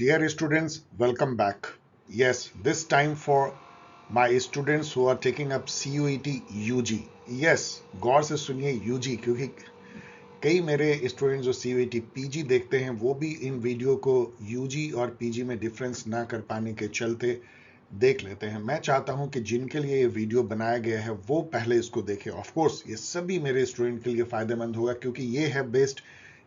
Dear students, welcome back. Yes, this time for my students who are taking up CUET UG. Yes, गौर से सुनिए UG क्योंकि कई मेरे students जो CUET PG देखते हैं वो भी इन वीडियो को UG और PG में डिफरेंस ना कर पाने के चलते देख लेते हैं। मैं चाहता हूं कि जिनके लिए ये वीडियो बनाया गया है वो पहले इसको देखें। ऑफ कोर्स ये सभी मेरे स्टूडेंट के लिए फायदेमंद होगा क्योंकि ये है बेस्ड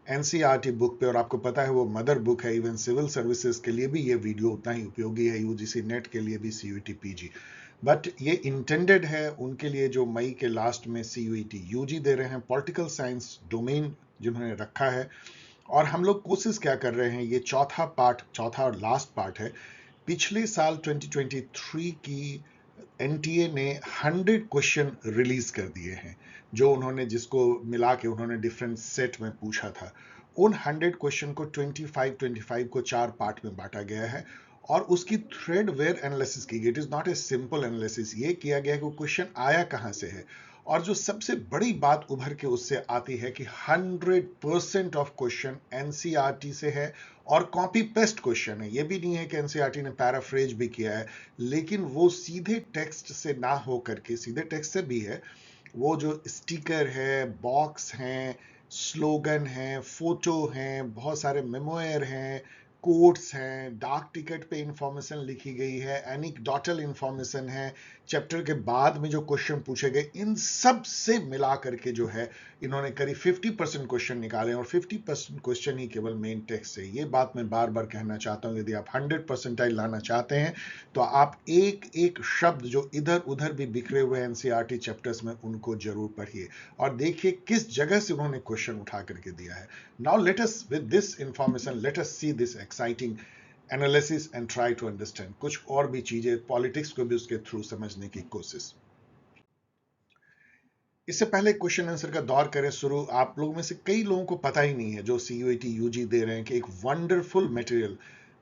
एनसीईआरटी बुक पे और आपको पता है वो मदर बुक है। इवन सिविल सर्विसेज के लिए भी ये वीडियो उतना ही उपयोगी है, यूजीसी नेट के लिए भी, सीयूईटी पीजी। बट ये इंटेंडेड है उनके लिए जो मई के लास्ट में सीयूईटी यूजी दे रहे हैं, पॉलिटिकल साइंस डोमेन जिन्होंने रखा है। और हम लोग कोशिश क्या कर रहे हैं, ये चौथा और लास्ट पार्ट है। पिछले साल 2023 की एनटीए ने 100 क्वेश्चन रिलीज कर दिए हैं जो उन्होंने, जिसको मिला के उन्होंने डिफरेंट सेट में पूछा था। उन 100 क्वेश्चन को 25 को 4 पार्ट में बांटा गया है और उसकी थ्रेड वेयर एनालिसिस की गई। It is not a simple analysis. ये किया गया कि क्वेश्चन आया कहां से है, और जो सबसे बड़ी बात उभर के उससे आती है कि 100% ऑफ क्वेश्चन एनसीईआरटी से है और कॉपी पेस्ट क्वेश्चन है। ये भी नहीं है कि एनसीईआरटी ने पैराफ्रेज भी किया है, लेकिन वो सीधे टेक्स्ट से ना हो करके, सीधे टेक्स्ट से भी है, वो जो स्टिकर है, बॉक्स हैं, स्लोगन हैं, फोटो हैं, बहुत सारे मेमोयर हैं, कोट्स हैं, डाक टिकट पे इंफॉर्मेशन लिखी गई है, एनिक्डोटल इंफॉर्मेशन है, चैप्टर के बाद में जो क्वेश्चन पूछे गए, इन सब से मिला करके जो है इन्होंने करीब 50% क्वेश्चन निकाले और 50% क्वेश्चन ही केवल मेन टेक्स्ट से। ये बात मैं बार बार कहना चाहता हूं, यदि आप 100% लाना चाहते हैं तो आप एक एक शब्द जो इधर उधर भी बिखरे हुए एनसीईआरटी चैप्टर्स में उनको जरूर पढ़िए और देखिए किस जगह से उन्होंने क्वेश्चन उठा करके दिया है। Now let us with this information, let us see this exciting analysis and try to understand कुछ और भी चीजें, पॉलिटिक्स को भी उसके थ्रू समझने की कोशिश। इससे पहले क्वेश्चन आंसर का दौर करें शुरू। आप लोगों में से कई लोगों को पता ही नहीं है जो सीयूईटी यूजी दे रहे हैं कि एक wonderful material,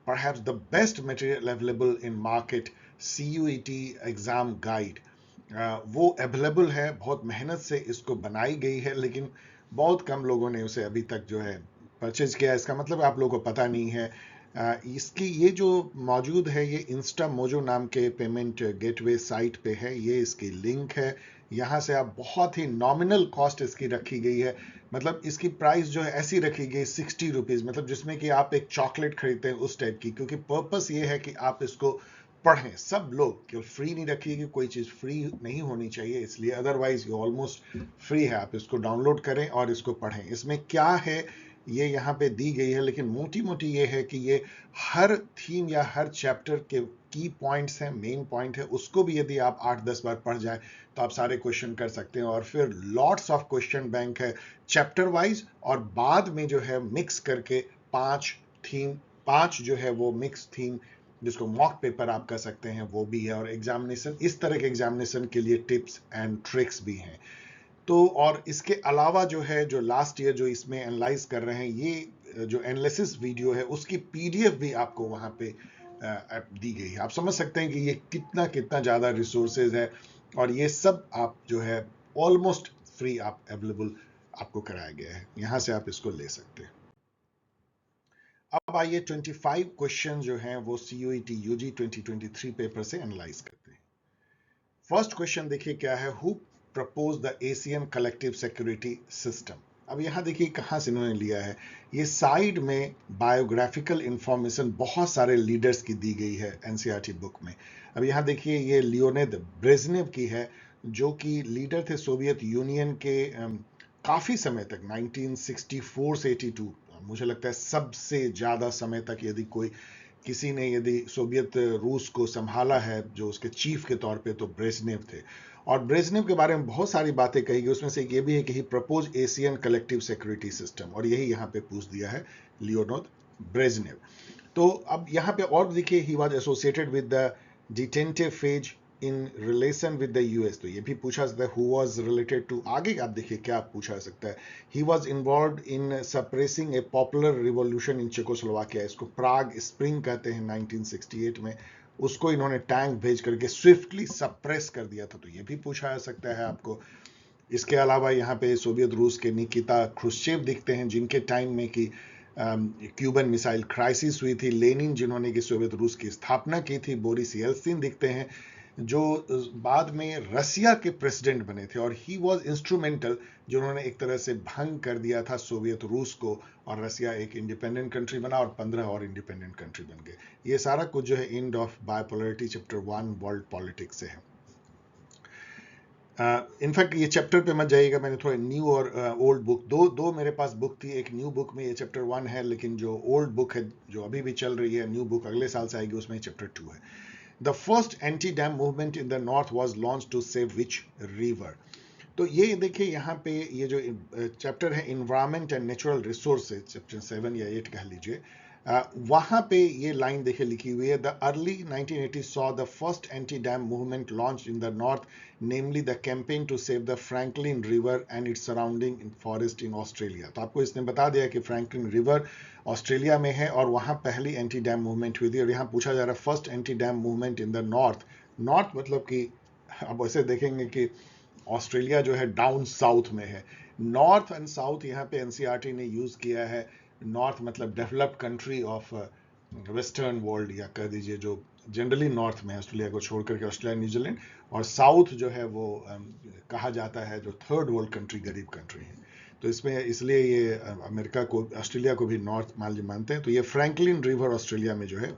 perhaps the best material available in market, CUET exam guide, वो अवेलेबल है। बहुत मेहनत से इसको बनाई गई है लेकिन बहुत कम लोगों ने उसे अभी तक जो है परचेज किया। इसका मतलब आप लोगों को पता नहीं है। इसकी ये जो मौजूद है, ये इंस्टा मोजो नाम के पेमेंट गेटवे साइट पे है। ये इसकी लिंक है। यहाँ से आप, बहुत ही नॉमिनल कॉस्ट इसकी रखी गई है। मतलब इसकी प्राइस जो है ऐसी रखी गई 60 रुपीज, मतलब जिसमें कि आप एक चॉकलेट खरीदते हैं उस टाइप की, क्योंकि पर्पस ये है कि आप इसको पढ़ें। सब लोग, केवल फ्री नहीं रखिए कि कोई चीज फ्री नहीं होनी चाहिए इसलिए, अदरवाइज ये ऑलमोस्ट फ्री है। आप इसको डाउनलोड करें और इसको पढ़ें। इसमें क्या है ये यहाँ पे दी गई है, लेकिन मोटी मोटी ये है कि ये हर थीम या हर चैप्टर के की पॉइंट्स हैं, मेन पॉइंट है, उसको भी यदि आप 8-10 बार पढ़ जाए तो आप सारे क्वेश्चन कर सकते हैं। और फिर लॉट्स ऑफ क्वेश्चन बैंक है चैप्टर वाइज, और बाद में जो है मिक्स करके 5 जो है वो मिक्स थीम, जिसको मॉक पेपर आप कर सकते हैं, वो भी है। और एग्जामिनेशन, इस तरह के एग्जामिनेशन के लिए टिप्स एंड ट्रिक्स भी हैं। तो और इसके अलावा जो है, जो लास्ट ईयर जो इसमें एनालाइज कर रहे हैं, ये जो एनालिसिस वीडियो है उसकी पीडीएफ भी आपको वहां पे दी गई है। आप समझ सकते हैं कि ये कितना कितना ज्यादा रिसोर्सेज है, और ये सब आप जो है ऑलमोस्ट फ्री आप अवेलेबल आपको कराया गया है। यहां से आप इसको ले सकते हैं। अब आइए 25 क्वेश्चन जो हैं वो सीयूईटी यूजी 2023 पेपर से एनालाइज करते हैं। फर्स्ट क्वेश्चन देखिए क्या है, who propose the Asian collective security system. अब यहां देखिए कहां से इन्होंने लिया है। ये साइड में बायोग्राफिकल इंफॉर्मेशन बहुत सारे लीडर्स की दी गई है एनसीईआरटी बुक में। अब यहां देखिए ये लियोनिद ब्रेजनेव की है, जो कि लीडर थे सोवियत यूनियन के काफी समय तक, 1964 से 82, मुझे लगता है सबसे ज्यादा समय तक यदि कोई, किसी ने यदि सोवियत रूस को संभाला है जो उसके चीफ के तौर पे, तो ब्रेजनेव थे। और ब्रेजनेव के बारे में बहुत सारी बातें कही गई, उसमें से एक ये भी है कि he propose Asian collective security system, और यही यहाँ पे पूछ दिया है लियोनिद ब्रेजनेव। तो अब यहाँ पे और देखिए, he was associated with the detente phase in relation with the US, तो ये भी पूछा सकता है हु वाज रिलेटेड टू। आगे आप देखिए क्या पूछा सकता है, he was involved in suppressing A popular revolution in Czechoslovakia, इसको प्राग स्प्रिंग कहते हैं 1968 में, उसको इन्होंने टैंक भेज करके स्विफ्टली सप्रेस कर दिया था, तो ये भी पूछा जा सकता है आपको। इसके अलावा यहाँ पे सोवियत रूस के निकिता क्रुश्चेव दिखते हैं, जिनके टाइम में कि क्यूबन मिसाइल क्राइसिस हुई थी, लेनिन जिन्होंने कि सोवियत रूस की स्थापना की थी, बोरिस येल्सिन दिखते हैं जो बाद में रसिया के प्रेसिडेंट बने थे, और ही वॉज इंस्ट्रूमेंटल, जिन्होंने एक तरह से भंग कर दिया था सोवियत रूस को, और रसिया एक इंडिपेंडेंट कंट्री बना और 15 और इंडिपेंडेंट कंट्री बन गए। ये सारा कुछ जो है end of bipolarity chapter 1 world politics से है। इनफैक्ट ये चैप्टर पे मत जाइएगा, मैंने थोड़ा न्यू और ओल्ड बुक दो मेरे पास बुक थी। एक न्यू बुक में ये चैप्टर 1 है, लेकिन जो ओल्ड बुक है जो अभी भी चल रही है, न्यू बुक अगले साल से आएगी, उसमें चैप्टर 2 है। The first anti dam movement in the north was launch to save which river. तो ये देखिए यहाँ पे ये जो चैप्टर है environment and natural resources, chapter 7 या 8 कह लीजिए, वहां पे ये लाइन देखिए लिखी हुई है, the early 1980 saw the first anti dam movement launch in the north, namely the campaign to save the Franklin river and its surrounding in forest in Australia. तो आपको इसने बता दिया कि फ्रैंकलिन रिवर ऑस्ट्रेलिया में है और वहां पहली एंटी डैम मूवमेंट हुई थी। और यहाँ पूछा जा रहा है first anti dam movement in the north. North मतलब कि अब ऐसे देखेंगे कि ऑस्ट्रेलिया जो है डाउन साउथ में है। नॉर्थ एंड साउथ यहाँ पे एनसीईआरटी ने यूज किया है। नॉर्थ मतलब developed country of western world, या कह दीजिए जो जनरली नॉर्थ में है, ऑस्ट्रेलिया को छोड़ करके ऑस्ट्रेलिया न्यूजीलैंड, और साउथ जो है वो कहा जाता है जो थर्ड वर्ल्ड कंट्री, गरीब कंट्री है। तो इसमें इसलिए ये अमेरिका को, ऑस्ट्रेलिया को भी नॉर्थ मानते हैं। तो ये फ्रैंकलिन रिवर ऑस्ट्रेलिया में जो है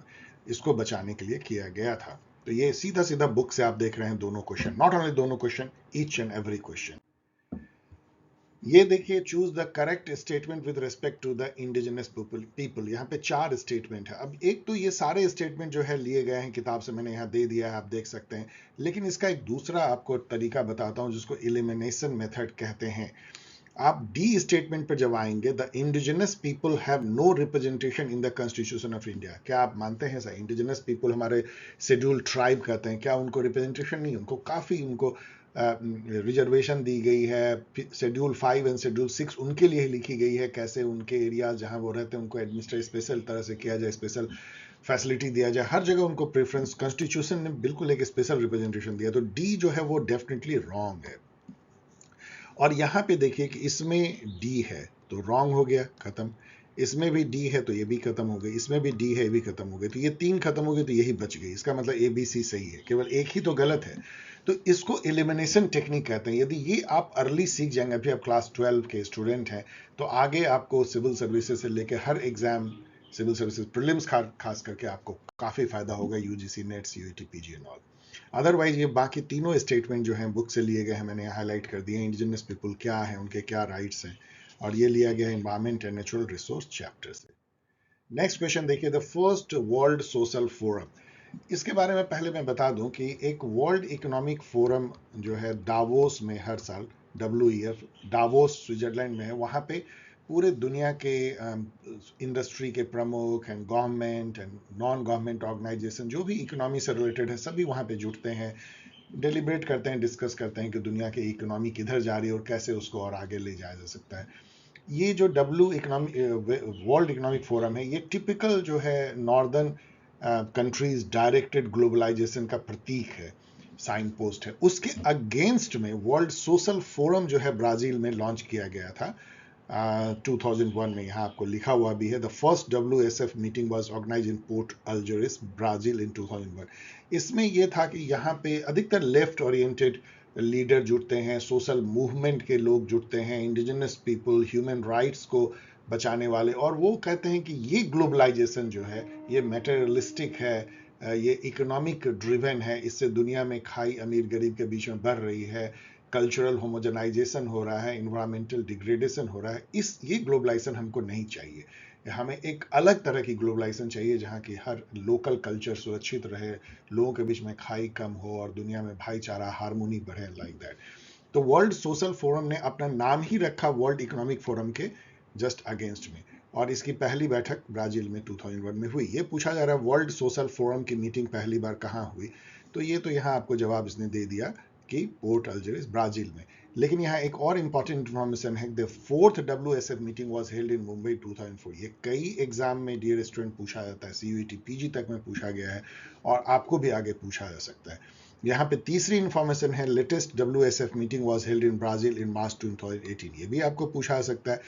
इसको बचाने के लिए किया गया था। तो ये सीधा सीधा बुक से आप देख रहे हैं दोनों क्वेश्चन, नॉट ओनली दोनों question, each and every question. ये देखिए, choose the correct statement with respect to the indigenous people. यहाँ पे 4 स्टेटमेंट है। अब एक तो ये सारे स्टेटमेंट जो है लिए गए हैं किताब से, मैंने यहाँ दे दिया है, आप देख सकते हैं। लेकिन इसका एक दूसरा आपको तरीका बताता हूँ जिसको एलिमिनेशन मेथड कहते हैं। आप डी स्टेटमेंट पर जब आएंगे, the indigenous people have no representation in the constitution of India. क्या आप मानते हैं सर इंडिजिनस पीपल हमारे शेड्यूल ट्राइब कहते हैं, क्या उनको रिप्रेजेंटेशन नहीं? उनको काफी उनको रिजर्वेशन दी गई है। शेड्यूल 5 एंड शेड्यूल 6 उनके लिए लिखी गई है, कैसे उनके एरिया जहां वो रहते हैं उनको एडमिनिस्ट्रेट स्पेशल तरह से किया जाए, स्पेशल फैसिलिटी दिया जाए, हर जगह उनको प्रेफरेंस। कॉन्स्टिट्यूशन ने बिल्कुल एक स्पेशल रिप्रेजेंटेशन दिया। तो डी जो है वो डेफिनेटली रॉन्ग है। और यहां पे देखिए कि इसमें डी है तो रॉन्ग हो गया, खत्म। इसमें भी डी है तो ये भी खत्म हो गई, इसमें भी डी है ये भी खत्म हो गई। तो ये 3 खत्म हो गई तो यही बच गई। इसका मतलब ए बी सी सही है, केवल एक ही तो गलत है। तो इसको एलिमिनेशन टेक्निक कहते हैं। यदि ये आप अर्ली सीख जाएंगे, अभी आप क्लास 12 के स्टूडेंट हैं, तो आगे आपको सिविल सर्विसेज से लेकर हर एग्जाम, सिविल सर्विसेज प्रीलिम्स खास करके आपको काफी फायदा होगा, UGC net, CUET, PG and all. Otherwise ये बाकी तीनों स्टेटमेंट जो हैं बुक से लिए गए हैं, मैंने हाईलाइट कर दिए। इंडिजिनस पीपल क्या है, उनके क्या राइट्स हैं, और ये लिया गया environment and natural resource chapter से। नेक्स्ट क्वेश्चन देखिए, the first world social forum. इसके बारे में पहले मैं बता दूं कि एक वर्ल्ड इकोनॉमिक फोरम जो है दावोस में हर साल, WEF, दावोस स्विट्जरलैंड में है। वहां पे पूरे दुनिया के इंडस्ट्री के प्रमुख and government and non government organization जो भी इकोनॉमी से रिलेटेड है, सभी वहां पे जुटते हैं, डिलिब्रेट करते हैं, डिस्कस करते हैं कि दुनिया की इकोनॉमी किधर जा रही है और कैसे उसको और आगे ले जाया जा सकता है। ये जो वर्ल्ड इकोनॉमिक फोरम है, ये टिपिकल जो है नॉर्दर्न कंट्रीज डायरेक्टेड ग्लोबलाइजेशन का प्रतीक है, साइन पोस्ट है। उसके अगेंस्ट में वर्ल्ड सोशल फोरम जो है ब्राजील में लॉन्च किया गया था 2001 में। यहाँ आपको लिखा हुआ भी है, the first WSF meeting was organised in Porto Alegre, Brazil in 2001। इसमें यह था कि यहाँ पे अधिकतर लेफ्ट ओरिएंटेड लीडर जुटते हैं, सोशल मूवमेंट के लोग जुटते हैं, इंडिजिनस पीपल, ह्यूमन राइट्स को बचाने वाले, और वो कहते हैं कि ये ग्लोबलाइजेशन जो है ये मटेरियलिस्टिक है, ये इकोनॉमिक ड्रिवन है, इससे दुनिया में खाई अमीर गरीब के बीच में बढ़ रही है, कल्चरल होमोजेनाइजेशन हो रहा है, इन्वायरमेंटल डिग्रेडेशन हो रहा है। ये ग्लोबलाइजेशन हमको नहीं चाहिए। हमें एक अलग तरह की ग्लोबलाइजेशन चाहिए जहाँ की हर लोकल कल्चर सुरक्षित रहे, लोगों के बीच में खाई कम हो और दुनिया में भाईचारा, हार्मोनी बढ़े, लाइक दैट। तो वर्ल्ड सोशल फोरम ने अपना नाम ही रखा वर्ल्ड इकोनॉमिक फोरम के जस्ट अगेंस्ट में, और इसकी पहली बैठक ब्राजील में 2001 में हुई। ये पूछा जा रहा है वर्ल्ड सोशल फोरम की मीटिंग पहली बार कहाँ हुई, तो ये तो यहाँ आपको जवाब इसने दे दिया कि पोर्ट अल्जरिस, ब्राजील में। लेकिन यहाँ एक और इंपॉर्टेंट इंफॉर्मेशन है, the fourth WSF meeting was held इन मुंबई 2004। ये कई एग्जाम में डियर स्टूडेंट पूछा जाता है, CUET PG तक में पूछा गया है, और आपको भी आगे पूछा जा सकता है। यहाँ पे तीसरी इंफॉर्मेशन है, latest WSF meeting was held in Brazil in March 2018। ये भी आपको पूछा जा सकता है।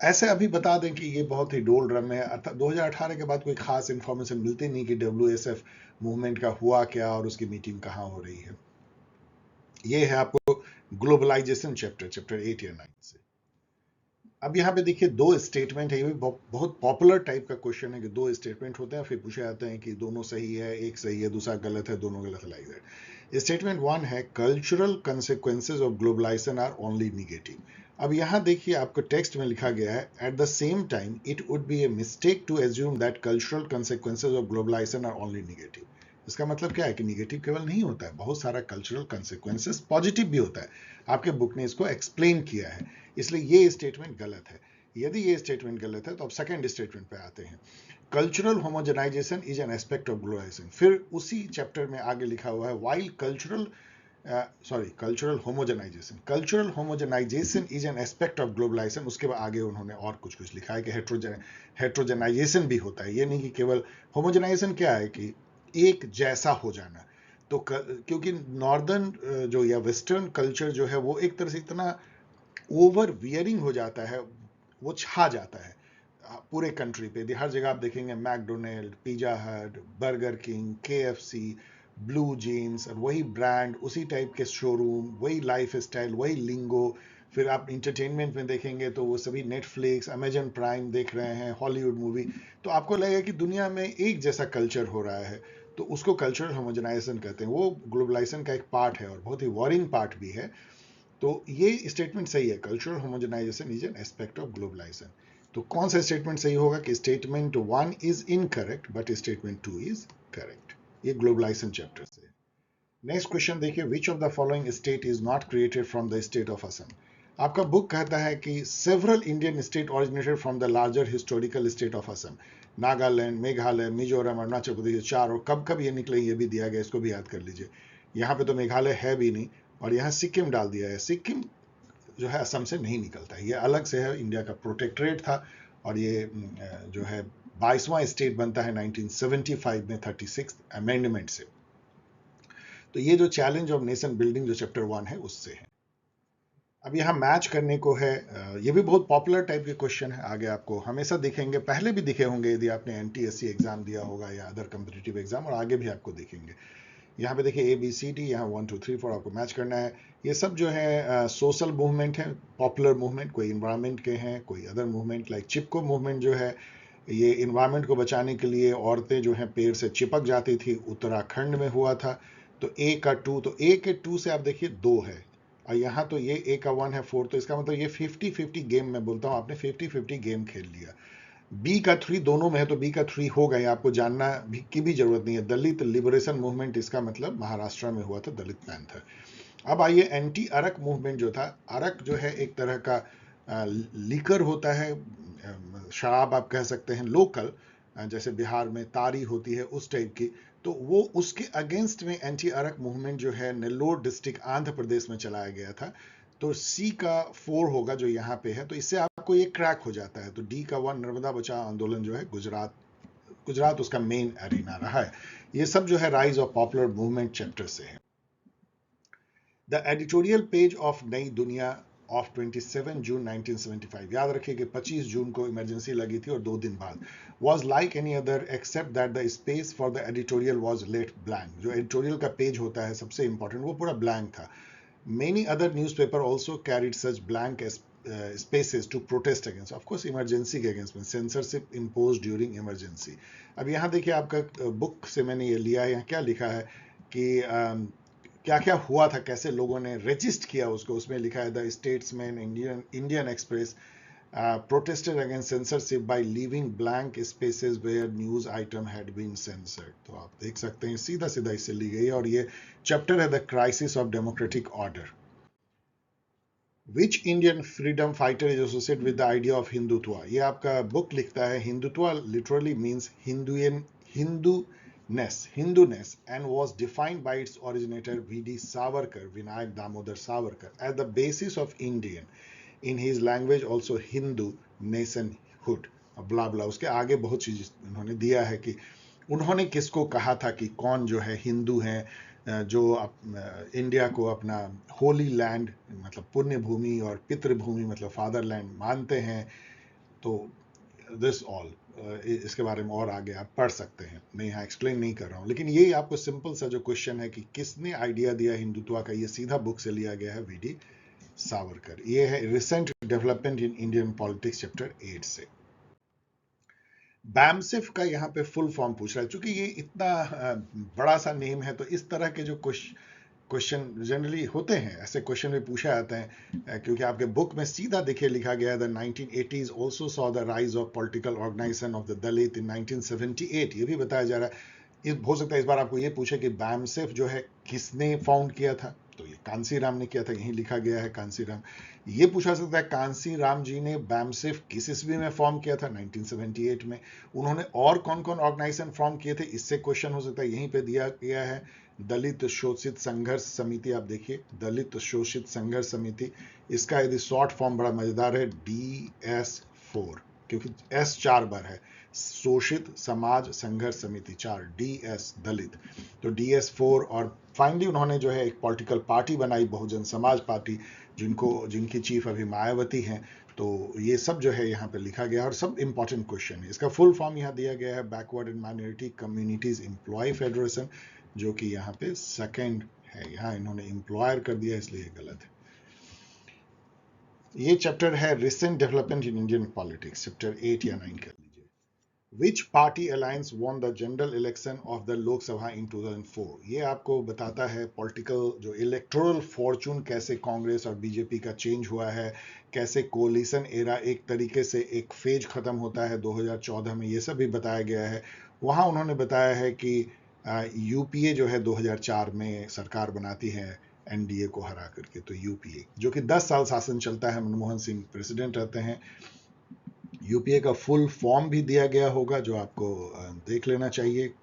ऐसे अभी बता दें कि ये बहुत ही डोल ड्रम है, अर्थात 2018 के बाद कोई खास इंफॉर्मेशन मिलती नहीं कि WSF मूवमेंट का हुआ क्या और उसकी मीटिंग कहाँ हो रही है। ये है आपको ग्लोबलाइजेशन चैप्टर 8 या 9 से। अब यहाँ पे देखिए दो स्टेटमेंट है, ये भी बहुत पॉपुलर टाइप का क्वेश्चन है कि दो स्टेटमेंट होते हैं फिर पूछे जाते हैं कि दोनों सही है, एक सही है, दूसरा गलत है, दोनों गलत है, लाइक दैट। स्टेटमेंट वन है cultural consequences of globalization are only negative. अब यहाँ देखिए आपको टेक्स्ट में लिखा गया है at the same time it would be a mistake to assume that cultural consequences of globalization are only negative. इसका मतलब क्या है कि निगेटिव केवल नहीं होता है, बहुत सारा कल्चरल कंसिक्वेंसेस पॉजिटिव भी होता है। आपके बुक ने इसको एक्सप्लेन किया है, इसलिए ये स्टेटमेंट गलत है। यदि ये स्टेटमेंट गलत है तो अब सेकंड स्टेटमेंट पे आते हैं। Cultural homogenization is an aspect of globalization. फिर उसी चैप्टर में आगे लिखा हुआ है while cultural homogenization is an aspect of globalization. उसके बाद आगे उन्होंने और कुछ कुछ लिखा है कि हेट्रोजेनाइजेशन भी होता है, ये नहीं कि केवल होमोजेनाइजेशन क्या है कि एक जैसा हो जाना। तो क्योंकि नॉर्दर्न जो या वेस्टर्न कल्चर जो है वो एक तरह से इतना ओवर वियरिंग हो जाता है, वो छा जाता है पूरे कंट्री पे। हर जगह आप देखेंगे McDonald, Pizza Hut, Burger King, KFC, blue jeans, और वही ब्रांड, उसी टाइप के शोरूम, वही लाइफ स्टाइल, वही लिंगो। फिर आप इंटरटेनमेंट में देखेंगे तो वो सभी नेटफ्लिक्स, अमेजन प्राइम देख रहे हैं, हॉलीवुड मूवी। तो आपको लगेगा कि दुनिया में एक जैसा कल्चर हो रहा है, तो उसको कल्चरल होमोजेनाइजेशन कहते हैं। वो ग्लोबलाइजेशन का एक पार्ट है और बहुत ही वॉरिंग पार्ट भी है। तो ये स्टेटमेंट सही है, cultural homogenization is an aspect of globalisation. तो कौन सा स्टेटमेंट सही होगा कि statement one is incorrect but statement two is correct. ये ग्लोबलाइजेशन चैप्टर से। नेक्स्ट क्वेश्चन देखिए, which of the following state is not created from the state of Assam. आपका बुक कहता है कि several Indian state originated from the larger historical state of Assam. Nagaland, Meghalaya, Mizoram, Arunachal Pradesh, चार, और कब कब ये निकले ये भी दिया गया, इसको भी याद कर लीजिए। यहाँ पे तो मेघालय है भी नहीं, और यहाँ सिक्किम डाल दिया है। सिक्किम जो है असम से नहीं निकलता है, ये अलग से है, इंडिया का प्रोटेक्टरेट था, और ये जो है 22वां स्टेट बनता है 1975 में 36 अमेंडमेंट से। तो ये जो चैलेंज ऑफ नेशन बिल्डिंग जो चैप्टर 1 है उससे है। अब यहाँ मैच करने को है, ये भी बहुत पॉपुलर टाइप के क्वेश्चन है, आगे आपको हमेशा दिखेंगे, पहले भी दिखे होंगे यदि आपने NTSC एग्जाम दिया होगा या अदर कम्पिटिटिव एग्जाम, और आगे भी आपको दिखेंगे। यहाँ पे देखिए ABCD, यहाँ 1 2 3 4 आपको मैच करना है। ये सब जो है सोशल मूवमेंट है, पॉपुलर मूवमेंट, कोई इन्वायरमेंट के हैं, कोई अदर मूवमेंट, लाइक चिपको मूवमेंट जो है, ये इन्वायरमेंट को बचाने के लिए औरतें जो हैं पेड़ से चिपक जाती थी, उत्तराखंड में हुआ था। तो A का 2, तो A के 2 से आप देखिए 2 है, और यहाँ तो ये A का 1 है 4, तो इसका मतलब ये 50-50 गेम, मैं बोलता हूँ आपने 50-50 गेम खेल लिया। B का 3 दोनों में है, तो B का 3 हो गए, आपको जानना की भी जरूरत नहीं है। दलित लिबरेशन मूवमेंट, इसका मतलब महाराष्ट्र में हुआ था, दलित पैंथर। अब आइए एंटी अरक मूवमेंट जो था, अरक जो है एक तरह का लिकर होता है, शराब आप कह सकते हैं, लोकल, जैसे बिहार में तारी होती है उस टाइप की। तो वो उसके अगेंस्ट में एंटी अरक मूवमेंट जो है नेल्लोर डिस्ट्रिक्ट आंध्र प्रदेश में चलाया गया था। तो C का 4 होगा जो यहाँ पे है, तो इससे आपको ये क्रैक हो जाता है। तो D का 1 नर्मदा बचाओ आंदोलन जो है गुजरात उसका मेन एरिना रहा है। ये सब जो है rise of popular movement chapter से है। द एडिटोरियल पेज ऑफ नई दुनिया ऑफ 27 जून 1975, याद रखिए कि 25 जून को इमरजेंसी लगी थी और 2 दिन बाद, was like any other except that the space for the editorial was left blank। जो एडिटोरियल का पेज होता है सबसे इंपॉर्टेंट, वो पूरा ब्लैंक था। Many other newspaper also carried such blank spaces to protest against, of course emergency के against में, censorship imposed during emergency। अब यहाँ देखिए आपका बुक से मैंने ये लिया है, यहाँ क्या लिखा है कि क्या क्या हुआ था, कैसे लोगों ने रजिस्ट किया उसको। उसमें लिखा है the statesman, Indian express protested against censorship by leaving blank spaces where news item had been censored। तो आप देख सकते हैं सीधा सीधा इससे ली गई है, और ये चैप्टर है the crisis of democratic order. Which Indian freedom fighter is associated with the idea of Hindutva. ये आपका बुक लिखता है Hindutva literally means Hinduness and was defined by its originator V.D. Savarkar, Vinayak Damodar Savarkar, as the basis of Indian, in his language also Hindu nationhood। ब्ला ब्ला, उसके आगे बहुत चीज उन्होंने दिया है कि उन्होंने किसको कहा था कि कौन जो है हिंदू हैं, जो इंडिया को अपना होली लैंड मतलब पुण्य भूमि और पितृभूमि मतलब फादरलैंड मानते हैं। तो दिस ऑल इसके बारे में और आगे आप पढ़ सकते हैं, मैं यहाँ एक्सप्लेन नहीं कर रहा हूँ, लेकिन ये आपको सिंपल सा जो क्वेश्चन है कि किसने आइडिया दिया हिंदुत्व का, ये सीधा बुक से लिया गया है, वीडी सावरकर। ये है recent development in Indian politics chapter 8 से। बैमसिफ का यहाँ पे फुल फॉर्म पूछ रहा है, क्योंकि ये इतना बड़ा सा नेम है, तो इस तरह के जो क्वेश्चन जनरली होते हैं, ऐसे क्वेश्चन भी पूछे जाते हैं, क्योंकि आपके बुक में सीधा देखिए लिखा गया है the 1980s also saw the rise of political organisation of the Dalit in 1978। ये भी बताया जा रहा है। हो सकता है इस बार आपको ये पूछे कि बैमसेफ जो है किसने फाउंड किया था, तो ये कांसी राम ने किया था, यहीं लिखा गया है कांसी राम। ये पूछा सकता है कांसी राम जी ने बैमसेफ किस ईस्वी में फॉर्म किया था, 1978 में। उन्होंने और कौन कौन ऑर्गेनाइजेशन फॉर्म किए थे, इससे क्वेश्चन हो सकता है, यहीं पे दिया गया है दलित शोषित संघर्ष समिति। आप देखिए दलित शोषित संघर्ष समिति, इसका यदि शॉर्ट फॉर्म बड़ा मजेदार है, DS4, क्योंकि S 4 बार है, शोषित समाज संघर्ष समिति 4, DS दलित, तो DS4। और फाइनली उन्होंने जो है एक पॉलिटिकल पार्टी बनाई, बहुजन समाज पार्टी, जिनकी चीफ अभी मायावती हैं। तो ये सब जो है यहाँ पे लिखा गया और सब इंपॉर्टेंट क्वेश्चन है। इसका फुल फॉर्म यहाँ दिया गया है, backward and minority communities employ federation, जो कि यहाँ पे सेकंड है, यहाँ इन्होंने एम्प्लॉयर कर दिया, इसलिए गलत है। ये चैप्टर है recent development in Indian politics, chapter 8 या 9 कर लीजिए। Which party alliance won the general election of the Lok Sabha in 2004। ये आपको बताता है पॉलिटिकल जो इलेक्टोरल फॉर्चून, कैसे कांग्रेस और बीजेपी का चेंज हुआ है, कैसे कोलिशन एरा एक तरीके से एक फेज खत्म होता है 2014 में, ये सब भी बताया गया है। वहाँ उन्होंने बताया है कि यूपीए जो है 2004 में सरकार बनाती है एनडीए को हरा करके, तो यूपीए जो कि 10 साल शासन चलता है, मनमोहन सिंह प्रेसिडेंट रहते हैं। यूपीए का फुल फॉर्म भी दिया गया होगा, जो आपको देख लेना चाहिए।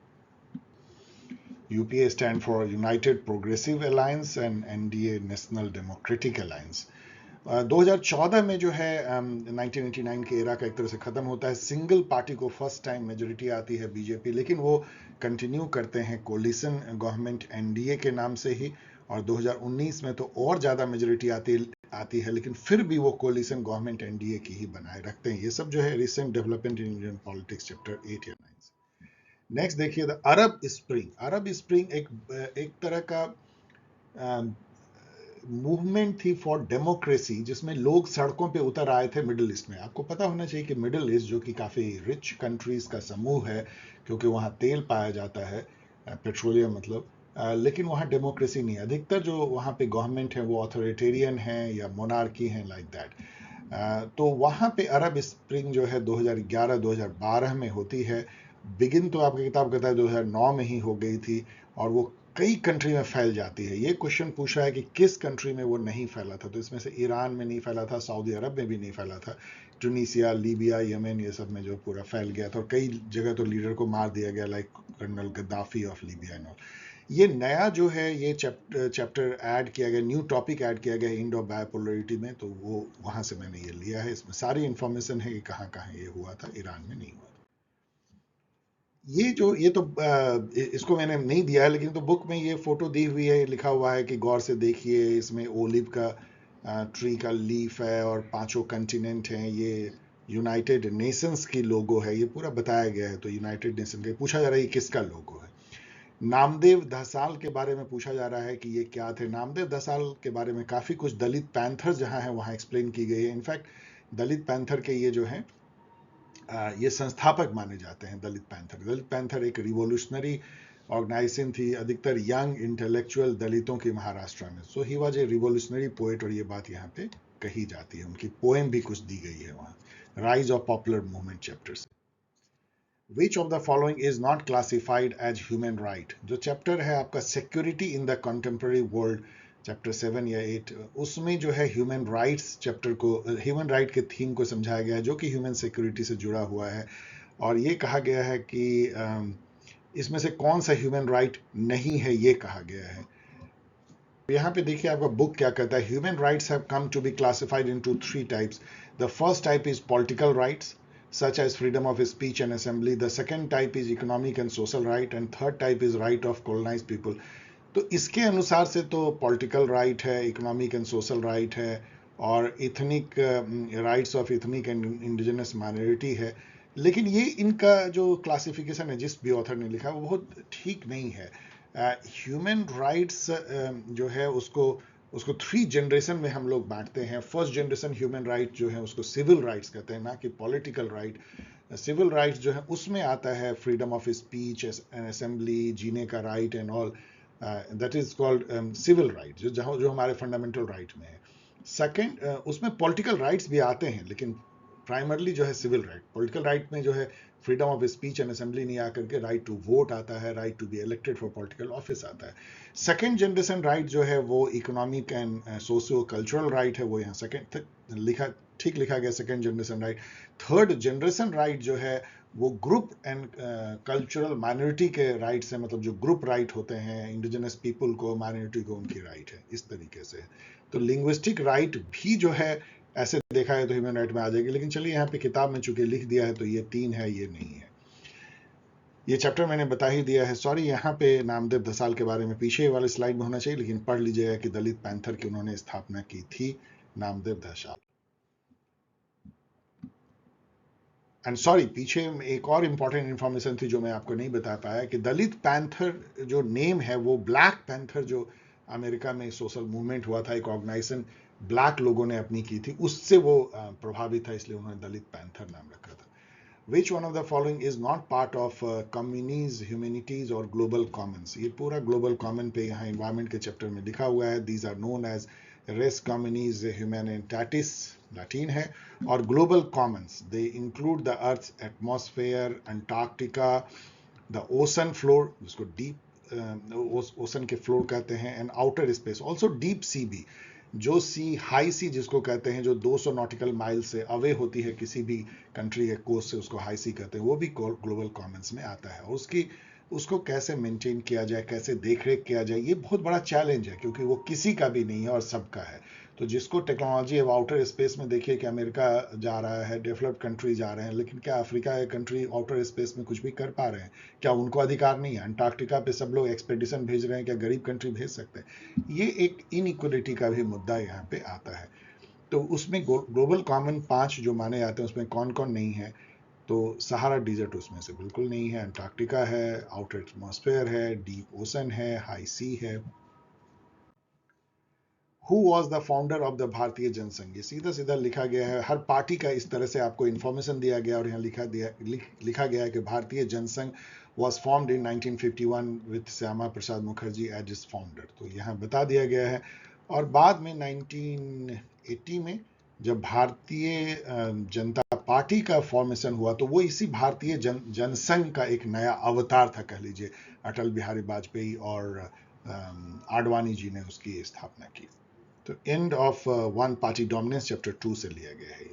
UPA stand for United progressive alliance and NDA national democratic alliance. 2014 में जो है 1989 के एरा का एक तरह से खत्म होता है। सिंगल पार्टी को फर्स्ट टाइम मेजोरिटी आती है बीजेपी, लेकिन वो कंटिन्यू करते हैं कोलिशन गवर्नमेंट एनडीए के नाम से ही। और 2019 में तो और ज़्यादा मेजोरिटी आती है, लेकिन फिर भी वो कोलिशन गवर्नमेंट एनडीए की ही बनाए रखते हैं। ये सब जो है recent development in Indian politics chapter 8 या 9। नेक्स्ट देखिए the Arab spring. Arab spring एक तरह का मूवमेंट थी फॉर डेमोक्रेसी, जिसमें लोग सड़कों पे उतर आए थे मिडिल ईस्ट में। आपको पता होना चाहिए कि मिडिल ईस्ट जो कि काफ़ी रिच कंट्रीज का समूह है, क्योंकि वहाँ तेल पाया जाता है, पेट्रोलियम मतलब, लेकिन वहाँ डेमोक्रेसी नहीं है। अधिकतर जो वहाँ पे गवर्नमेंट है वो ऑथोरिटेरियन है या मोनार्की है, लाइक दैट। तो वहाँ पे अरब स्प्रिंग जो है 2011-2012 में होती है। बिगिन तो आपकी किताब कहता है 2009 में ही हो गई थी, और वो कई कंट्री में फैल जाती है। ये क्वेश्चन पूछ रहा है कि किस कंट्री में वो नहीं फैला था, तो इसमें से ईरान में नहीं फैला था, सऊदी अरब में भी नहीं फैला था, ट्यूनीसिया, लीबिया, यमन, ये सब में जो पूरा फैल गया था, और कई जगह तो लीडर को मार दिया गया, like colonel Gaddafi of Libya and all. ये नया जो है ये चैप्टर ऐड किया गया, न्यू टॉपिक ऐड किया गया इंडो बायपोलरिटी में, तो वो वहां से मैंने ये लिया है। इसमें सारी इंफॉर्मेशन है कि कहाँ कहाँ ये हुआ था, ईरान में नहीं हुआ। ये तो इसको मैंने नहीं दिया है, लेकिन तो बुक में ये फोटो दी हुई है, लिखा हुआ है कि गौर से देखिए, इसमें ओलिव का ट्री का लीफ है और 5 कंटिनेंट हैं। ये यूनाइटेड नेशंस की लोगो है, ये पूरा बताया गया है। तो यूनाइटेड नेशन का पूछा जा रहा है ये किसका लोगो है। नामदेव धसाल के बारे में पूछा जा रहा है कि ये क्या थे। नामदेव धसाल के बारे में काफ़ी कुछ दलित पैंथर जहाँ है वहाँ एक्सप्लेन की गई है। इनफैक्ट दलित पैंथर के ये जो है ये संस्थापक माने जाते हैं दलित पैंथर। दलित पैंथर एक रिवोल्यूशनरी ऑर्गेनाइजेशन थी, अधिकतर यंग इंटेलेक्चुअल दलितों की महाराष्ट्र में। So he was a revolutionary poet, और ये बात यहाँ पे कही जाती है। उनकी पोएम भी कुछ दी गई है वहाँ, rise of popular movement chapters. Which of the following is not classified as human right. जो चैप्टर है आपका security in the contemporary world, chapter 7 या 8, उसमें जो है ह्यूमन राइट्स चैप्टर को, ह्यूमन राइट के थीम को समझाया गया है, जो कि ह्यूमन सिक्योरिटी से जुड़ा हुआ है। और ये कहा गया है कि इसमें से कौन सा ह्यूमन राइट नहीं है, ये कहा गया है। यहाँ पे देखिए आपका बुक क्या कहता है। Human rights have come to be classified into 3 types. The first type is political rights such as freedom of speech and assembly. The second type is economic and social right, and third type is right of colonized people. तो इसके अनुसार से तो political right है, economic and social right है, और ethnic rights of ethnic and indigenous minority है। लेकिन ये इनका जो क्लासिफिकेशन है जिस भी ऑथर ने लिखा वो बहुत ठीक नहीं है। ह्यूमन राइट्स जो है उसको उसको 3 जनरेशन में हम लोग बांटते हैं। फर्स्ट जनरेशन ह्यूमन राइट जो है उसको सिविल राइट्स कहते हैं, ना कि पॉलिटिकल राइट। सिविल राइट्स जो है उसमें आता है freedom of speech and assembly, जीने का right and all, that is called civil right, जो हमारे फंडामेंटल राइट में है। सेकंड, उसमें पॉलिटिकल राइट्स भी आते हैं, लेकिन प्राइमरली जो है सिविल राइट। पॉलिटिकल राइट में जो है freedom of speech and assembly नहीं आकर के राइट टू वोट आता है, right to be elected for political office आता है। सेकंड जनरेशन राइट जो है वो economic and socio cultural right है, वो यहाँ सेकंड लिखा, ठीक लिखा गया second generation right. Third generation right जो है वो ग्रुप एंड कल्चरल माइनॉरिटी के राइट्स है, मतलब जो ग्रुप राइट होते हैं इंडिजिनस पीपल को, माइनॉरिटी को, उनकी राइट है, इस तरीके से। तो लिंग्विस्टिक राइट भी जो है ऐसे देखा है तो ह्यूमन राइट में आ जाएगी, लेकिन चलिए यहाँ पे किताब में चूंकि लिख दिया है तो ये 3 है, ये नहीं है। ये चैप्टर मैंने बता ही दिया है। सॉरी, यहाँ पे नामदेव धसाल के बारे में पीछे वाले स्लाइड में होना चाहिए, लेकिन पढ़ लीजिएगा कि दलित पैंथर की उन्होंने स्थापना की थी, नामदेव धसाल। एंड सॉरी, पीछे एक और इंपॉर्टेंट इंफॉर्मेशन थी जो मैं आपको नहीं बता पाया, कि दलित पैंथर जो नेम है वो ब्लैक पैंथर जो अमेरिका में सोशल मूवमेंट हुआ था, एक ऑर्गेनाइजेशन ब्लैक लोगों ने अपनी की थी, उससे वो प्रभावित था, इसलिए उन्होंने दलित पैंथर नाम रखा था। Which one of the following is not part of communes, humanities और global commons? ये पूरा global common पे यहाँ environment के चैप्टर में लिखा हुआ है। These are known as res communis humanitatis, Latin है, और global commons they include the earth's atmosphere, Antarctica, the ocean floor जिसको deep ocean के floor कहते हैं, and outer space, also deep sea भी। जो सी, हाई सी जिसको कहते हैं, जो 200 नॉटिकल माइल से अवे होती है किसी भी कंट्री के कोस्ट से, उसको हाई सी कहते हैं, वो भी ग्लोबल कॉमन्स में आता है। और उसको कैसे मेंटेन किया जाए, कैसे देखरेख किया जाए, ये बहुत बड़ा चैलेंज है, क्योंकि वो किसी का भी नहीं है और सबका है। तो जिसको टेक्नोलॉजी अब आउटर स्पेस में, देखिए कि अमेरिका जा रहा है, डेवलप्ड कंट्री जा रहे हैं, लेकिन क्या अफ्रीका के कंट्री आउटर स्पेस में कुछ भी कर पा रहे हैं? क्या उनको अधिकार नहीं है? अंटार्कटिका पे सब लोग एक्सपेडिशन भेज रहे हैं, क्या गरीब कंट्री भेज सकते हैं? ये एक इनइक्वलिटी का भी मुद्दा यहाँ पे आता है। तो उसमें ग्लोबल कॉमन 5 जो माने जाते हैं उसमें कौन कौन नहीं है? तो सहारा डिजर्ट उसमें से बिल्कुल नहीं है, अंटार्कटिका है, आउटर एटमॉस्फेयर है, डीप ओशन है, हाई सी है। Who was the founder of the भारतीय जनसंघ? ये सीधा सीधा लिखा गया है, हर पार्टी का इस तरह से आपको इंफॉर्मेशन दिया गया, और यहाँ लिखा गया है कि भारतीय Jansangh was formed in 1951 with Shyama Prasad Mukherjee as its founder। तो यहाँ बता दिया गया है। और बाद में 1980 में जब भारतीय जनता पार्टी का फॉर्मेशन हुआ, तो वो इसी भारतीय जनसंघ का एक नया अवतार था, कह लीजिए। अटल बिहारी वाजपेयी और आडवाणी जी ने उसकी स्थापना की। तो end of one party dominance chapter 2 से लिया गया है।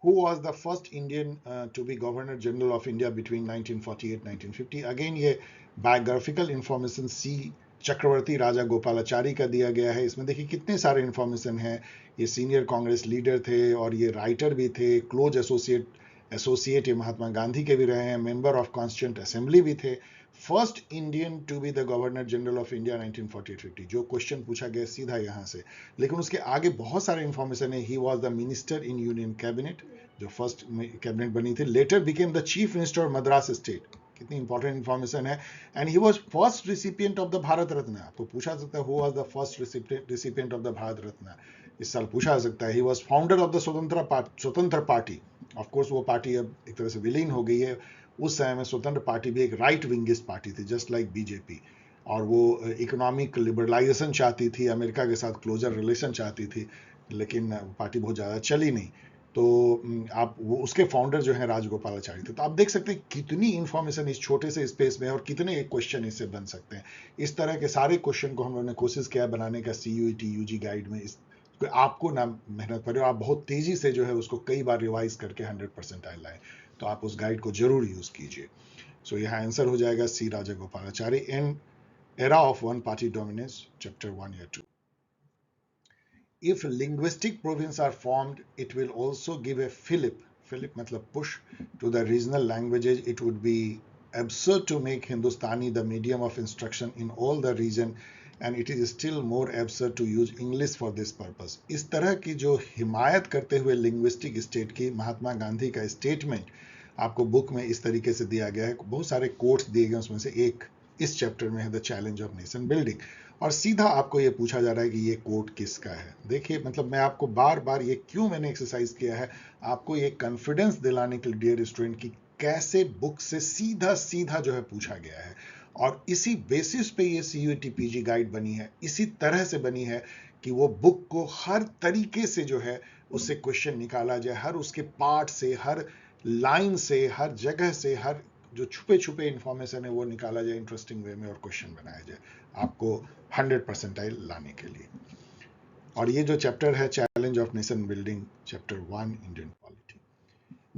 Who was the first Indian to be Governor General of India between 1948-1950? Again ये बायोग्राफिकल इंफॉर्मेशन सी चक्रवर्ती राजा गोपालाचारी का दिया गया है। इसमें देखिए कितने सारे इंफॉर्मेशन हैं। ये सीनियर कांग्रेस लीडर थे और ये राइटर भी थे, क्लोज एसोसिएट ये महात्मा गांधी के भी रहे हैं, मेंबर ऑफ कॉन्स्टिट्यूंट असेंबली भी थे। First Indian to be the governor general of India 1948-50, जो क्वेश्चन पूछा गया सीधा यहाँ से। लेकिन उसके आगे बहुत सारे इंफॉर्मेशन है। He was the minister in union cabinet, जो फर्स्ट कैबिनेट बनी थी, later became the chief minister of Madras state. कितनी इंपॉर्टेंट इंफॉर्मेशन है। And he was first recipient of the Bharat Ratna. आपको पूछा सकता है who was the first recipient of the Bharat Ratna, इस साल पूछा सकता है। He was founder of the Swatantra party. Of course वो पार्टी अब एक तरह से विलीन हो गई है। उस समय में स्वतंत्र पार्टी भी एक राइट विंगिस्ट पार्टी थी, जस्ट लाइक बीजेपी, और वो इकोनॉमिक लिबरलाइजेशन चाहती थी, अमेरिका के साथ क्लोजर रिलेशन चाहती थी, लेकिन पार्टी बहुत ज़्यादा चली नहीं। तो आप वो उसके फाउंडर जो है राजगोपालाचारी थे। तो आप देख सकते हैं कितनी इंफॉर्मेशन इस छोटे से स्पेस में है और कितने एक क्वेश्चन इससे बन सकते हैं। इस तरह के सारे क्वेश्चन को हम लोगों ने कोशिश किया बनाने का सीयूईटी यूजी गाइड में। इस आपको ना मेहनत पड़े, आप बहुत तेजी से जो है उसको कई बार रिवाइज करके 100% लाए, तो आप उस गाइड को जरूर यूज कीजिए। सो यहाँ आंसर हो जाएगा C Rajagopalachari, and era of one party dominance, chapter 1 या 2। If linguistic provinces are formed, it will also give a fillip मतलब push to the regional languages. It would be absurd to make Hindustani the medium of instruction in all the region and it is still more absurd to use English for this purpose. इस तरह की जो हिमायत करते हुए linguistic state की महात्मा गांधी का statement आपको book में इस तरीके से दिया गया है, बहुत सारे कोट्स दिए गए, उसमें से एक इस चैप्टर में है the challenge of nation building, और सीधा आपको ये पूछा जा रहा है कि ये कोट किसका है। देखिए मतलब मैं आपको बार बार ये क्यों मैंने एक्सरसाइज किया है, आपको ये कॉन्फिडेंस दिलाने के लिए डियर स्टूडेंट की कैसे बुक से सीधा सीधा जो है पूछा गया है, और इसी बेसिस पे ये CUET PG गाइड बनी है, इसी तरह से बनी है कि वो बुक को हर तरीके से जो है उससे क्वेश्चन निकाला जाए, हर उसके पार्ट से, हर लाइन से, हर जगह से, हर जो छुपे छुपे इंफॉर्मेशन है वो निकाला जाए इंटरेस्टिंग वे में और क्वेश्चन बनाया जाए आपको 100% लाने के लिए। और ये जो चैप्टर है challenge of nation building, chapter 1 Indian polity.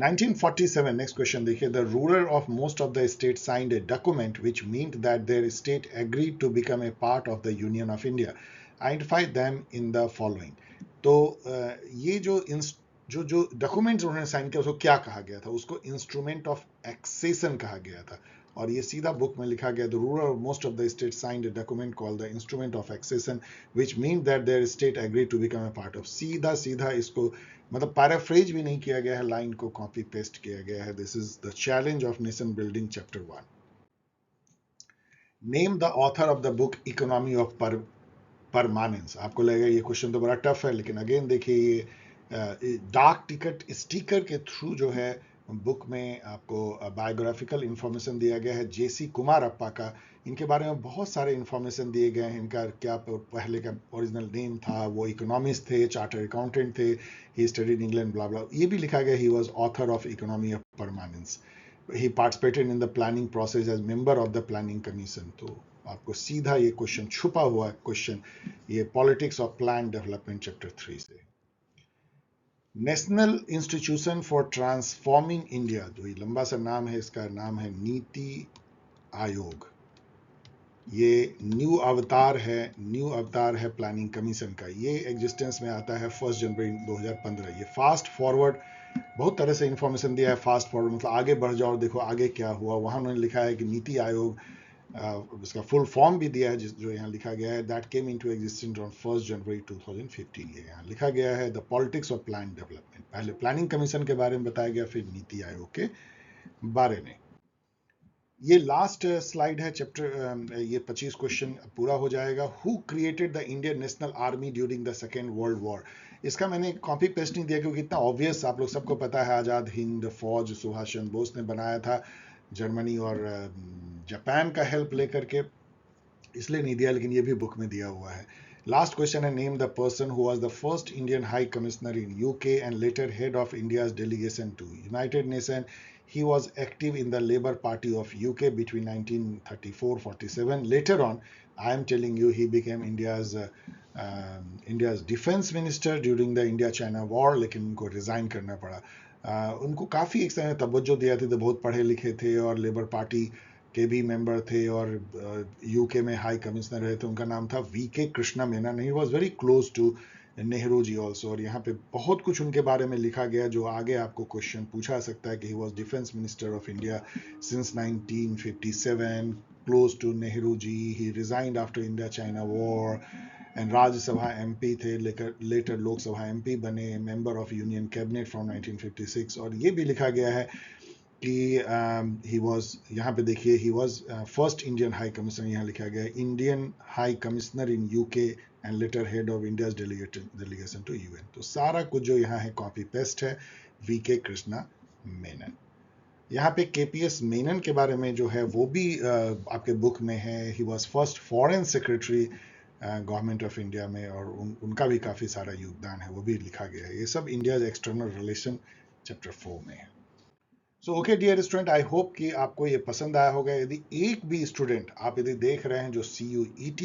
1947 next question देखिए, the ruler of most of the state signed a document which meant that their state agreed to become a part of the union of India, identify them in the following. तो ये जो documents उन्होंने sign किया उसको क्या कहा गया था, उसको इंस्ट्रूमेंट ऑफ एक्सेशन कहा गया था, और ये सीधा बुक में लिखा गया, the ruler of most of the state signed a document called the instrument of accession which mean that their state agreed to become a part of. सीधा सीधा इसको मतलब पैराफ्रेज भी नहीं किया गया है, लाइन को कॉपी पेस्ट किया गया है। This is the challenge of nation building chapter 1। Name the author of the book economy of permanence. आपको लगेगा ये क्वेश्चन तो बड़ा टफ है, लेकिन अगेन देखिए ये डार्क टिकट स्टिकर के थ्रू जो है बुक में आपको बायोग्राफिकल इंफॉर्मेशन दिया गया है JC कुमारप्पा का। इनके बारे में बहुत सारे इंफॉर्मेशन दिए गए हैं, इनका क्या पहले का ओरिजिनल नेम था, वो इकोनॉमिस्ट थे, चार्टर्ड अकाउंटेंट थे, ही स्टडीड इंग्लैंड ब्ला ब्ला, ये भी लिखा गया he was author of economy of permanence, he participated in the planning process as member of the planning commission. तो आपको सीधा ये क्वेश्चन छुपा हुआ क्वेश्चन ये politics of plan development chapter 3 से। National institution for transforming India, जो ये लंबा सा नाम है, इसका नाम है नीति आयोग। ये न्यू अवतार है प्लानिंग कमीशन का। ये एग्जिस्टेंस में आता है 1 जनवरी 2015। ये फास्ट फॉरवर्ड बहुत तरह से इंफॉर्मेशन दिया है। फास्ट फॉरवर्ड मतलब आगे बढ़ जाओ और देखो आगे क्या हुआ। वहां उन्होंने लिखा है कि नीति आयोग, इसका फुल फॉर्म भी दिया है जो यहाँ लिखा गया है, that came into existence on 1 जनवरी 2015। ये यहाँ लिखा गया है the politics of plan development. पहले प्लानिंग कमीशन के बारे में बताया गया, फिर नीति आयोग के बारे में। ये लास्ट स्लाइड है चैप्टर, ये 25 क्वेश्चन पूरा हो जाएगा। Who created the Indian national army during the second world war. इसका मैंने कॉपी पेस्ट नहीं दिया क्योंकि इतना ऑब्वियस आप लोग सबको पता है। आजाद हिंद फौज सुभाष चंद्र बोस ने बनाया था, जर्मनी और जापान का हेल्प लेकर के, इसलिए नहीं दिया, लेकिन ये भी बुक में दिया हुआ है। लास्ट क्वेश्चन है, name the person who was the first Indian high commissioner in UK and later head of India's delegation to united nation. He was active in the Labour Party of UK between 1934-47. Later on, I am telling you, he became India's defense minister during the India-China war, लेकिन उनको resign करना पड़ा। उनको काफ़ी एक समय तवज्जो दिया था, तो बहुत पढ़े लिखे थे और लेबर पार्टी के भी मेंबर थे और यूके में हाई कमिश्नर रहे थे। उनका नाम था VK Krishna Menon. He was very close to Nehru ji also, और यहाँ पे बहुत कुछ उनके बारे में लिखा गया जो आगे आपको क्वेश्चन पूछा सकता है कि he was defence minister of India since 1957, close to Nehru ji. He resigned after India China war and Rajya Sabha MP थे, लेटर लोकसभा MP बने, member of union cabinet from 1956। और ये भी लिखा गया है कि ही वॉज, यहाँ पे देखिए, he was first Indian high commissioner, यहाँ लिखा गया है Indian high commissioner in UK and later head of India's delegation to UN। तो सारा कुछ जो यहाँ है कॉपी पेस्ट है VK कृष्णा मेनन। यहाँ पे KPS मेनन के बारे में जो है वो भी आपके बुक में है। He was first foreign secretary government of India में, और उनका भी काफ़ी सारा योगदान है, वो भी लिखा गया है। ये सब इंडियाज एक्सटर्नल रिलेशन चैप्टर 4 में है। So okay dear student, I hope कि आपको ये पसंद आया होगा। यदि एक भी स्टूडेंट आप यदि देख रहे हैं जो CUET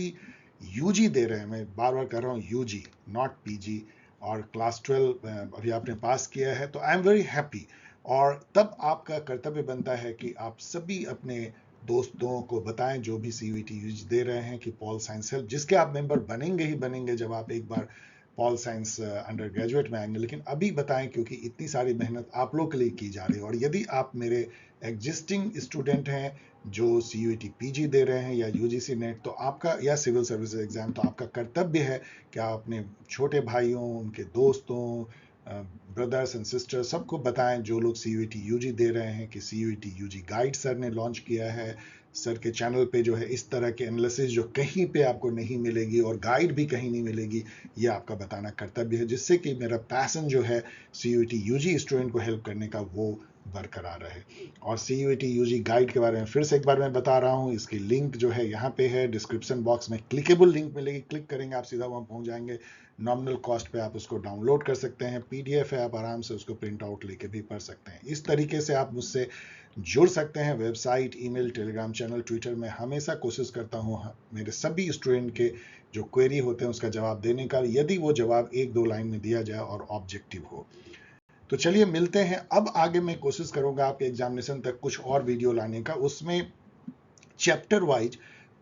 UG दे रहे हैं, मैं बार बार कर रहा हूँ UG नॉट PG, और क्लास 12 अभी आपने पास किया है, तो आई एम वेरी हैप्पी। और तब आपका कर्तव्य बनता है कि आप सभी अपने दोस्तों को बताएं जो भी CUET UG दे रहे हैं कि पॉल साइंस हेल्प, जिसके आप मेंबर बनेंगे ही बनेंगे जब आप एक बार पॉल साइंस अंडर ग्रेजुएट में आएंगे, लेकिन अभी बताएं क्योंकि इतनी सारी मेहनत आप लोग के लिए की जा रही है। और यदि आप मेरे एग्जिस्टिंग स्टूडेंट हैं जो CUET PG दे रहे हैं या UGC नेट, तो आपका या सिविल सर्विसेज एग्जाम, तो आपका कर्तव्य है कि आप अपने छोटे भाइयों, उनके दोस्तों, ब्रदर्स एंड सिस्टर्स सबको बताएं जो लोग CUET UG दे रहे हैं कि CUET UG गाइड सर ने लॉन्च किया है। सर के चैनल पे जो है इस तरह के एनालिसिस जो कहीं पे आपको नहीं मिलेगी और गाइड भी कहीं नहीं मिलेगी, ये आपका बताना कर्तव्य है, जिससे कि मेरा पैशन जो है CUET UG स्टूडेंट को हेल्प करने का वो बरकरार रहे। और CUET UG गाइड के बारे में फिर से एक बार मैं बता रहा हूँ, इसकी लिंक जो है यहाँ पे है डिस्क्रिप्शन बॉक्स में, क्लिकेबल लिंक मिलेगी, क्लिक करेंगे आप सीधा वहाँ पहुँच जाएंगे। नॉमिनल कॉस्ट पे आप उसको डाउनलोड कर सकते हैं, PDF है, आप आराम से उसको प्रिंट आउट लेके भी पढ़ सकते हैं। इस तरीके से आप मुझसे जुड़ सकते हैं। Website, email, Telegram channel, Twitter में हमेशा कोशिश करता हूँ मेरे सभी स्टूडेंट के जो क्वेरी होते हैं उसका जवाब देने का, यदि वो जवाब 1-2 लाइन में दिया जाए और ऑब्जेक्टिव हो। तो चलिए मिलते हैं। अब आगे मैं कोशिश करूंगा आपके एग्जामिनेशन तक कुछ और वीडियो लाने का, उसमें चैप्टर वाइज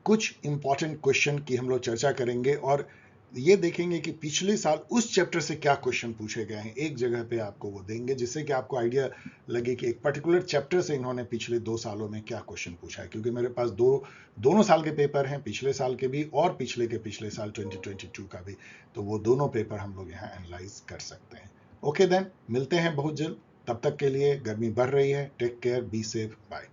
कुछ इंपॉर्टेंट क्वेश्चन की हम लोग चर्चा करेंगे और ये देखेंगे कि पिछले साल उस चैप्टर से क्या क्वेश्चन पूछे गए हैं, एक जगह पे आपको वो देंगे, जिससे कि आपको आइडिया लगे कि एक पर्टिकुलर चैप्टर से इन्होंने पिछले 2 सालों में क्या क्वेश्चन पूछा है। क्योंकि मेरे पास दोनों साल के पेपर हैं, पिछले साल के भी और पिछले के पिछले साल 2022 का भी, तो वो दोनों पेपर हम लोग यहाँ एनालाइज कर सकते हैं। ओके देन, मिलते हैं बहुत जल्द। तब तक के लिए, गर्मी बढ़ रही है, take care, be safe, bye.